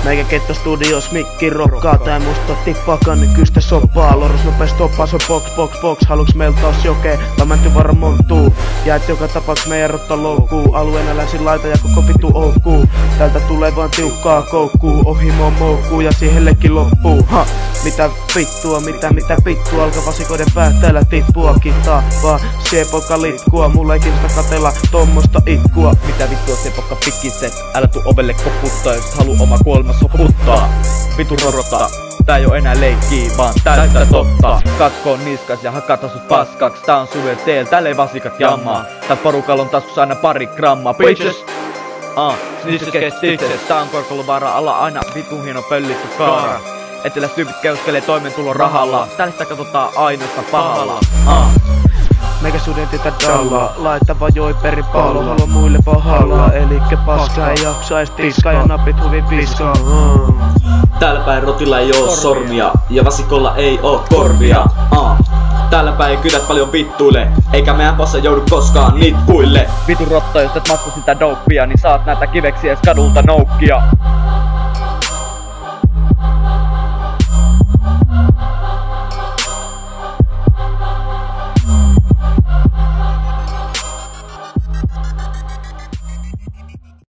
Meikä Ketto Studios mikki rokkaa. Tää musta tippaakaan nykyistä soppaa. Lorus nopees toppaa, se on box. Haluuks meltaus jokee, vai mänty varmontuu. Jäät joka tapauks meidän rotta loukkuu. Alueena länsin laita ja koko vitu oukkuu. Täältä tulee vaan tiukkaa koukkuu. Ohimo moukkuu ja siihen leikki loppuu. Ha, mitä vittua, mitä vittua. Alkaa vasikoiden päät täällä tippua. Kitaa vaan siepoka litkua. Mulla ei kiinnosta katella tommosta ikkua. Mitä vittua siepoka pikiset, älä tuu ovelle koputtaa. Jos haluu oma kuolema soputtaa. Vitu rorota, tää ei oo enää leikkii, vaan täyttä totta. Katkoon niskas ja hakata sut paskaks. Tää on sulle teel, täällä ei vasikat jammaa. Tää porukalla on taskus aina pari grammaa. Bitches! Snitches stitches. Tää on korkolovaara, alla aina vitun hieno pöllitty kaara. Etelä tyypit keuskelee toimeentulon rahalla. Tällaista katsotaan ainoastaan pahalla. Meikä sudentetä dallaa, laita vaan joiperin pallo, halua muille pahalla. Elikkä paskaa ei jaksa ees tiskaa ja napit huvin viskaa. Täällä päin rotilla ei oo sormia ja vasikolla ei oo korvia. Täällä päin ei kydät paljon vittuille, eikä meidän possa joudu koskaan nitpuille. Vitun rotta, jos et matku sitä dopea, niin saat näitä kiveksiä ees kadulta noukkia.